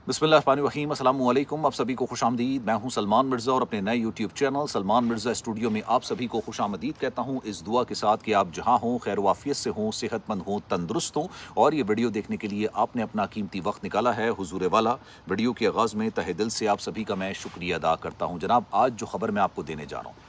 بسم اللہ الرحمن الرحیم، السلام علیکم، آپ سبھی کو خوش آمدید۔ میں ہوں سلمان مرزا اور اپنے نئے YouTube channel Salman Mirza studio میں آپ سبھی کو خوش آمدید کہتا ہوں، اس دعا کے ساتھ کہ آپ جہاں ہوں خیر و عافیت سے ہوں، صحت مند ہوں، تندرست ہوں۔ اور یہ ویڈیو دیکھنے کے لیے آپ نے اپنا قیمتی وقت نکالا ہے حضور والا۔ ویڈیو کے آغاز میں تہہ دل سے آپ سبھی کا میں شکریہ ادا کرتا ہوں۔ جناب، آج جو خبر میں آپ کو دینے جا رہا ہوں،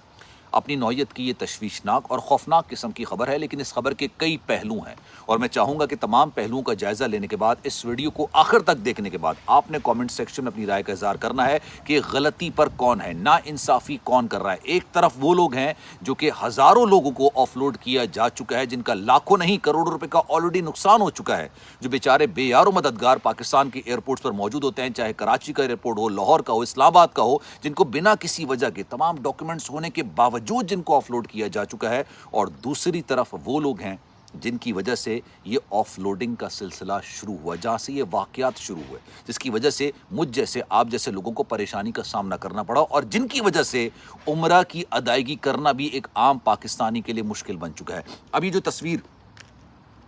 اپنی نوعیت کی یہ تشویشناک اور خوفناک قسم کی خبر ہے، لیکن اس خبر کے کئی پہلو ہیں اور میں چاہوں گا کہ تمام پہلوؤں کا جائزہ لینے کے بعد اس ویڈیو کو آخر تک دیکھنے کے بعد آپ نے کامنٹ سیکشن میں اپنی رائے کا اظہار کرنا ہے کہ غلطی پر کون ہے، نا انصافی کون کر رہا ہے۔ ایک طرف وہ لوگ ہیں جو کہ ہزاروں لوگوں کو آف لوڈ کیا جا چکا ہے، جن کا لاکھوں نہیں کروڑوں روپے کا آلریڈی نقصان ہو چکا ہے، جو بیچارے بے یار و مددگار پاکستان کے ایئرپورٹس پر موجود ہوتے ہیں، چاہے کراچی کا ایئرپورٹ ہو، لاہور کا ہو، اسلام آباد کا ہو، جن کو بنا کسی وجہ کے تمام ڈاکیومنٹس ہونے کے باوجود جن کو آف لوڈ کیا جا چکا ہے۔ اور دوسری طرف وہ لوگ ہیں جن کی وجہ سے یہ آف لوڈنگ کا سلسلہ شروع ہوا، جہاں سے یہ واقعات شروع ہوئے، جس کی وجہ سے مجھ جیسے آپ جیسے لوگوں کو پریشانی کا سامنا کرنا پڑا اور جن کی وجہ سے عمرہ کی ادائیگی کرنا بھی ایک عام پاکستانی کے لیے مشکل بن چکا ہے۔ ابھی جو تصویر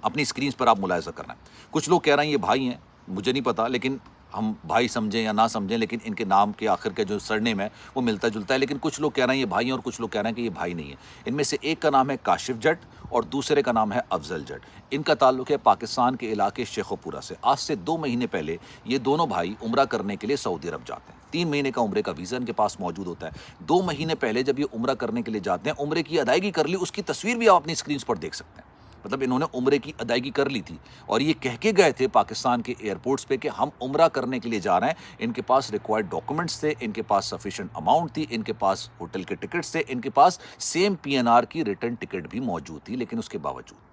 اپنی اسکرینز پر آپ ملاحظہ کرنا ہے، کچھ لوگ کہہ رہے ہیں یہ بھائی ہیں، مجھے نہیں پتا، لیکن ہم بھائی سمجھیں یا نہ سمجھیں، لیکن ان کے نام کے آخر کا جو سرنیم ہے وہ ملتا جلتا ہے، لیکن کچھ لوگ کہہ رہے ہیں یہ بھائی ہیں اور کچھ لوگ کہہ رہے ہیں کہ یہ بھائی نہیں ہیں۔ ان میں سے ایک کا نام ہے کاشف جٹ اور دوسرے کا نام ہے افضل جٹ۔ ان کا تعلق ہے پاکستان کے علاقے شیخو پورہ سے۔ آج سے 2 مہینے پہلے یہ دونوں بھائی عمرہ کرنے کے لیے سعودی عرب جاتے ہیں۔ 3 مہینے کا عمرے کا ویزا ان کے پاس موجود ہوتا ہے۔ 2 مہینے پہلے جب یہ عمرہ کرنے کے لیے جاتے ہیں، عمرے کی ادائیگی کر لی، اس کی تصویر بھی آپ اپنی اسکرینز پر دیکھ سکتے ہیں۔ مطلب انہوں نے عمرے کی ادائیگی کر لی تھی اور یہ کہہ کے گئے تھے پاکستان کے ایئرپورٹس پہ کہ ہم عمرہ کرنے کے لیے جا رہے ہیں۔ ان کے پاس ریکوائرڈ ڈاکومنٹس تھے، ان کے پاس سفیشینٹ اماؤنٹ تھی، ان کے پاس ہوٹل کے ٹکٹس تھے، ان کے پاس سیم PNR کی ریٹرن ٹکٹ بھی موجود تھی، لیکن اس کے باوجود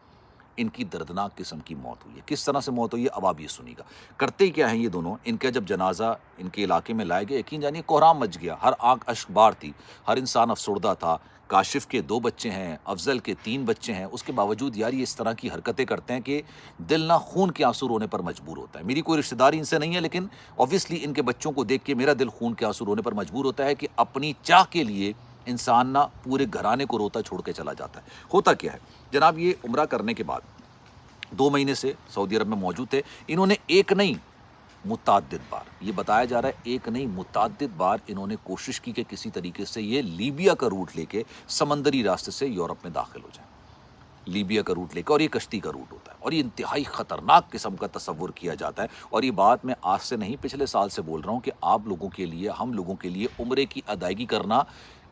ان کی دردناک قسم کی موت ہوئی ہے۔ کس طرح سے موت ہوئی ہے اب آپ یہ سنیے گا۔ کرتے کیا ہیں یہ دونوں، ان کا جب جنازہ ان کے علاقے میں لائے گئے، یقین جانیے کوہرام مچ گیا، ہر آنکھ اشک بار تھی، ہر انسان افسردہ تھا۔ کاشف کے 2 بچے ہیں، افضل کے 3 بچے ہیں، اس کے باوجود یار یہ اس طرح کی حرکتیں کرتے ہیں کہ دل نہ خون کے آنسو رونے پر مجبور ہوتا ہے۔ میری کوئی رشتہ داری ان سے نہیں ہے، لیکن اوبویسلی ان کے بچوں کو دیکھ کے میرا دل خون کے آنسو رونے پر مجبور ہوتا ہے کہ اپنی چاہ کے لیے انسان نہ پورے گھرانے کو روتا چھوڑ کے چلا جاتا ہے۔ ہوتا کیا ہے جناب، یہ عمرہ کرنے کے بعد 2 مہینے سے سعودی عرب میں موجود تھے۔ انہوں نے ایک نہیں متعدد بار، یہ بتایا جا رہا ہے ایک نہیں متعدد بار انہوں نے کوشش کی کہ کسی طریقے سے یہ لیبیا کا روٹ لے کے سمندری راستے سے یورپ میں داخل ہو جائیں، لیبیا کا روٹ لے کے، اور یہ کشتی کا روٹ ہوتا ہے اور یہ انتہائی خطرناک قسم کا تصور کیا جاتا ہے۔ اور یہ بات میں آج سے نہیں پچھلے سال سے بول رہا ہوں کہ آپ لوگوں کے لیے، ہم لوگوں کے لیے عمرے کی ادائیگی کرنا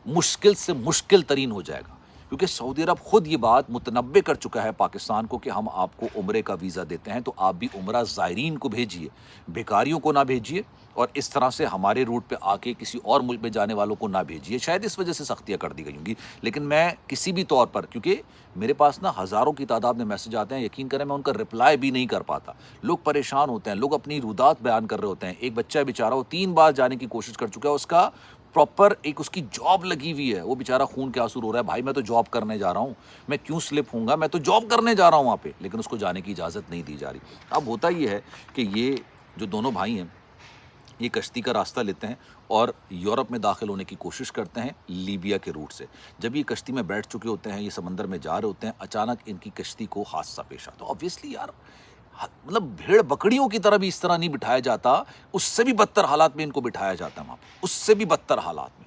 مشکل سے مشکل ترین ہو جائے گا، کیونکہ سعودی عرب خود یہ بات متنبع کر چکا ہے پاکستان کو کہ ہم آپ کو عمرے کا ویزا دیتے ہیں تو آپ بھی عمرہ زائرین کو بھیجیے، بیکاریوں کو نہ بھیجیے، اور اس طرح سے ہمارے روٹ پہ آ کے کسی اور ملک میں جانے والوں کو نہ بھیجیے۔ شاید اس وجہ سے سختیاں کر دی گئی ہوں گی، لیکن میں کسی بھی طور پر، کیونکہ میرے پاس نا ہزاروں کی تعداد میں میسج آتے ہیں، یقین کریں میں ان کا رپلائی بھی نہیں کر پاتا۔ لوگ پریشان ہوتے ہیں، لوگ اپنی رودات بیان کر رہے ہوتے ہیں۔ ایک بچہ بیچارہ، وہ 3 بار جانے کی کوشش کر چکا ہے، اس کا پراپر ایک اس کی جاب لگی ہوئی ہے، وہ بیچارہ خون کے آنسو رو رہا ہے، بھائی میں تو جاب کرنے جا رہا ہوں، میں کیوں سلپ ہوں گا، میں تو جاب کرنے جا رہا ہوں وہاں پہ، لیکن اس کو جانے کی اجازت نہیں دی جا رہی۔ اب ہوتا یہ ہے کہ یہ جو دونوں بھائی ہیں، یہ کشتی کا راستہ لیتے ہیں اور یورپ میں داخل ہونے کی کوشش کرتے ہیں لیبیا کے روٹ سے۔ جب یہ کشتی میں بیٹھ چکے ہوتے ہیں، یہ سمندر میں جا رہے ہوتے ہیں، اچانک ان کی کشتی کو حادثہ پیش آتا ہے۔ اوبویسلی یار، مطلب بھیڑ بکریوں کی طرح بھی اس طرح نہیں بٹھایا جاتا، اس سے بھی بدتر حالات میں ان کو بٹھایا جاتا ہے وہاں پہ، اس سے بھی بدتر حالات میں۔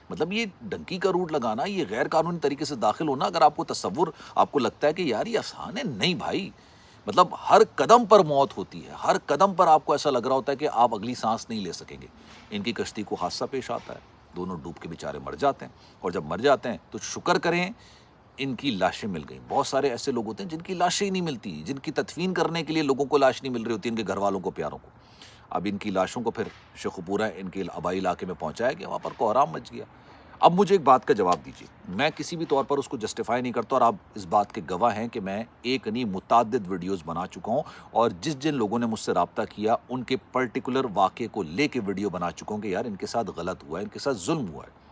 مطلب یہ ڈنکی کا روٹ لگانا، یہ غیر قانونی طریقے سے داخل ہونا، اگر آپ کو تصور، آپ کو لگتا ہے کہ یار یہ آسان ہے، نہیں بھائی، مطلب ہر قدم پر موت ہوتی ہے، ہر قدم پر آپ کو ایسا لگ رہا ہوتا ہے کہ آپ اگلی سانس نہیں لے سکیں گے۔ ان کی کشتی کو حادثہ پیش آتا ہے، دونوں ڈوب کے بیچارے مر جاتے ہیں، اور جب مر جاتے ہیں تو شکر کریں ان کی لاشیں مل گئیں۔ بہت سارے ایسے لوگ ہوتے ہیں جن کی لاشیں ہی نہیں ملتی، جن کی تدفین کرنے کے لیے لوگوں کو لاش نہیں مل رہی ہوتی، ان کے گھر والوں کو، پیاروں کو۔ اب ان کی لاشوں کو پھر شیخوپورہ ان کے آبائی علاقے میں پہنچایا گیا، وہاں پر کوہرام مچ گیا۔ اب مجھے ایک بات کا جواب دیجیے، میں کسی بھی طور پر اس کو جسٹیفائی نہیں کرتا، اور آپ اس بات کے گواہ ہیں کہ میں ایک نہیں متعدد ویڈیوز بنا چکا ہوں، اور جن لوگوں نے مجھ سے رابطہ کیا ان کے پرٹیکولر واقعے کو لے کے ویڈیو بنا چکا ہوں کہ یار ان کے ساتھ غلط ہوا ہے، ان کے ساتھ ظلم ہوا ہے۔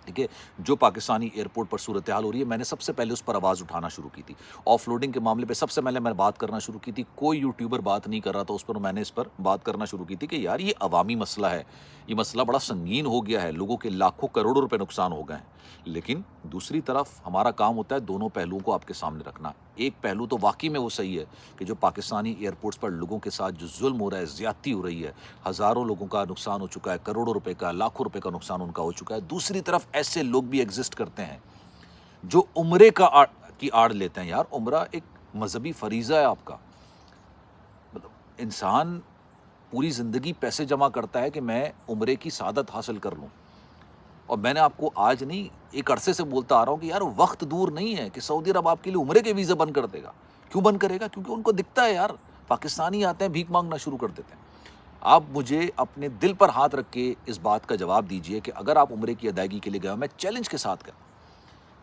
ٹھیک ہے، جو پاکستانی ایئرپورٹ پر صورتحال ہو رہی ہے، میں نے سب سے پہلے اس پر آواز اٹھانا شروع کی تھی۔ آف لوڈنگ کے معاملے پہ سب سے پہلے میں بات کرنا شروع کی تھی، کوئی یوٹیوبر بات نہیں کر رہا تھا اس پر، میں نے اس پر بات کرنا شروع کی تھی کہ یار یہ عوامی مسئلہ ہے، یہ مسئلہ بڑا سنگین ہو گیا ہے، لوگوں کے لاکھوں کروڑوں روپے نقصان ہو گئے ہیں۔ لیکن دوسری طرف ہمارا کام ہوتا ہے دونوں پہلوؤں کو آپ کے سامنے رکھنا۔ ایک پہلو تو واقعی میں وہ صحیح ہے کہ جو پاکستانی ایئرپورٹس پر لوگوں کے ساتھ جو ظلم ہو رہا ہے، زیادتی ہو رہی ہے، ہزاروں لوگوں کا نقصان ہو چکا ہے، کروڑوں روپے کا، لاکھوں روپے کا نقصان ان کا ہو چکا ہے۔ دوسری طرف ایسے لوگ بھی ایگزسٹ کرتے ہیں جو عمرے کی آڑ لیتے ہیں۔ یار عمرہ ایک مذہبی فریضہ ہے آپ کا، مطلب انسان پوری زندگی پیسے جمع کرتا ہے کہ میں عمرے کی سعادت حاصل کر لوں، اور میں نے آپ کو آج نہیں ایک عرصے سے بولتا آ رہا ہوں کہ یار وقت دور نہیں ہے کہ سعودی عرب آپ کے لیے عمرے کے ویزے بند کر دے گا۔ کیوں بند کرے گا؟ کیونکہ ان کو دکھتا ہے یار پاکستانی آتے ہیں بھیک مانگنا شروع کر دیتے ہیں۔ آپ مجھے اپنے دل پر ہاتھ رکھ کے اس بات کا جواب دیجئے کہ اگر آپ عمرے کی ادائیگی کے لیے گئے ہو، میں چیلنج کے ساتھ کہتا ہوں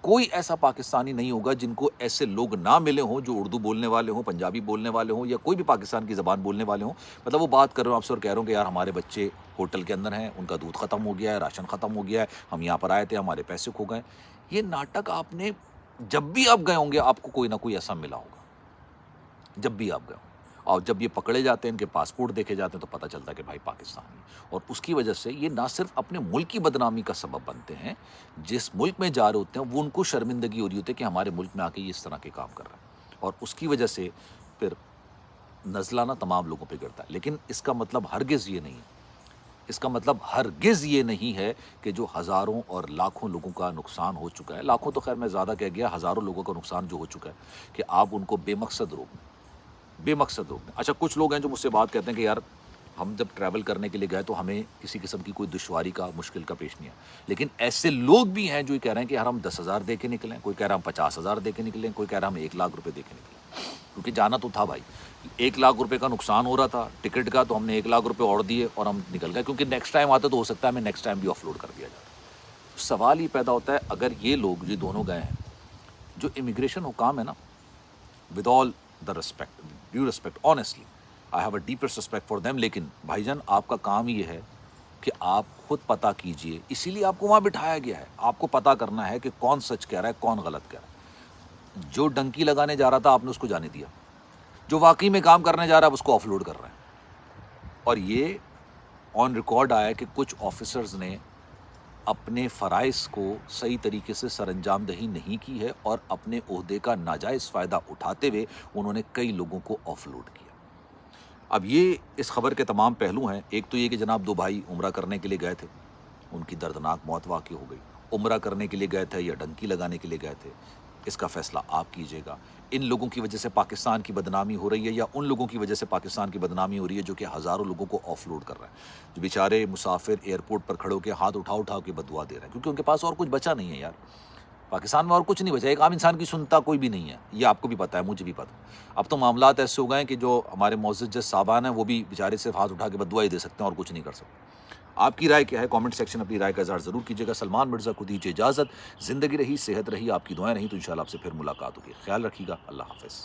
کوئی ایسا پاکستانی نہیں ہوگا جن کو ایسے لوگ نہ ملے ہوں جو اردو بولنے والے ہوں، پنجابی بولنے والے ہوں، یا کوئی بھی پاکستان کی زبان بولنے والے ہوں، مطلب وہ بات کر رہے ہوں آپ سے اور کہہ رہے ہوں کہ یار ہمارے بچے ہوٹل کے اندر ہیں، ان کا دودھ ختم ہو گیا ہے، راشن ختم ہو گیا ہے، ہم یہاں پر آئے تھے، ہمارے پیسے کھو گئے۔ یہ ناٹک آپ نے جب بھی آپ گئے ہوں گے آپ کو کوئی نہ کوئی ایسا ملا ہوگا، جب بھی آپ گئے ہوں۔ اور جب یہ پکڑے جاتے ہیں، ان کے پاسپورٹ دیکھے جاتے ہیں، تو پتہ چلتا ہے کہ بھائی پاکستانی، اور اس کی وجہ سے یہ نہ صرف اپنے ملک کی بدنامی کا سبب بنتے ہیں، جس ملک میں جا رہے ہوتے ہیں وہ ان کو شرمندگی ہو رہی ہوتی ہے کہ ہمارے ملک میں آ کے یہ اس طرح کے کام کر رہے ہیں، اور اس کی وجہ سے پھر نزلانہ تمام لوگوں پہ گرتا ہے۔ لیکن اس کا مطلب ہرگز یہ نہیں ہے، اس کا مطلب ہرگز یہ نہیں ہے کہ جو ہزاروں اور لاکھوں لوگوں کا نقصان ہو چکا ہے، لاکھوں تو خیر میں زیادہ کہہ گیا، ہزاروں لوگوں کا نقصان جو ہو چکا ہے، کہ آپ ان کو بے مقصد روک دیں، بے مقصد روک دیں۔ اچھا کچھ لوگ ہیں جو مجھ سے بات کہتے ہیں کہ یار ہم جب ٹریول کرنے کے لیے گئے تو ہمیں کسی قسم کی کوئی دشواری کا، مشکل کا پیش نہیں ہے، لیکن ایسے لوگ بھی ہیں جو یہ کہہ رہے ہیں کہ یار ہم 10,000 دے کے نکلیں، کوئی کہہ رہا ہم 50,000 دے کے نکلیں، کوئی کہہ رہا ہم 1,00,000 روپے دے کے نکلیں، کیونکہ جانا تو تھا بھائی، 1,00,000 روپے کا نقصان ہو رہا تھا ٹکٹ کا، تو ہم نے 1,00,000 روپے اور دیے اور ہم نکل گئے، کیونکہ نیکسٹ ٹائم آتے تو ہو سکتا ہے ہمیں نیکسٹ ٹائم بھی آف لوڈ کر دیا جاتا۔ سوال یہ پیدا ہوتا ہے اگر یہ لوگ یہ دونوں گئے ہیں، جو امیگریشن حکام ہے نا، with all the respect, due respect, honestly, I have a deepest respect for them، لیکن بھائی جان آپ کا کام یہ ہے کہ آپ خود پتہ کیجئے، اسی لیے آپ کو وہاں بٹھایا گیا ہے، آپ کو پتہ کرنا ہے کہ کون سچ کہہ رہا ہے، کون غلط کہہ رہا ہے۔ جو ڈنکی لگانے جا رہا تھا آپ نے اس کو جانے دیا، جو واقعی میں کام کرنے جا رہا ہے اس کو آف لوڈ کر رہے ہیں، اور یہ آن ریکارڈ آیا کہ کچھ آفیسرز نے اپنے فرائض کو صحیح طریقے سے سر انجام دہی نہیں کی ہے، اور اپنے عہدے کا ناجائز فائدہ اٹھاتے ہوئے انہوں نے کئی لوگوں کو آف لوڈ کیا۔ اب یہ اس خبر کے تمام پہلو ہیں، ایک تو یہ کہ جناب دو بھائی عمرہ کرنے کے لیے گئے تھے، ان کی دردناک موت واقع ہو گئی، عمرہ کرنے کے لیے گئے تھے یا ڈنکی لگانے کے لیے گئے تھے، اس کا فیصلہ آپ کیجیے گا۔ ان لوگوں کی وجہ سے پاکستان کی بدنامی ہو رہی ہے یا ان لوگوں کی وجہ سے پاکستان کی بدنامی ہو رہی ہے جو کہ ہزاروں لوگوں کو آف لوڈ کر رہے ہیں، جو بیچارے مسافر ایئرپورٹ پر کھڑے ہو کے ہاتھ اٹھا کے بدعا دے رہے ہیں، کیونکہ ان کے پاس اور کچھ بچا نہیں ہے یار، پاکستان میں اور کچھ نہیں بچا، ایک عام انسان کی سنتا کوئی بھی نہیں ہے، یہ آپ کو بھی پتہ ہے، مجھے بھی پتہ ہے۔ اب تو معاملات ایسے ہو گئے ہیں کہ جو ہمارے معزز جج صاحبان ہیں وہ بھی بیچارے صرف ہاتھ اٹھا کے بدعا ہی دے سکتے ہیں اور کچھ نہیں کر سکتے۔ آپ کی رائے کیا ہے؟ کامنٹ سیکشن اپنی رائے کا اظہار ضرور کیجیے گا۔ سلمان مرزا کو دیجیے اجازت، زندگی رہی، صحت رہی، آپ کی دعائیں رہیں تو انشاءاللہ آپ سے پھر ملاقات ہوگی۔ خیال رکھیے گا، اللہ حافظ۔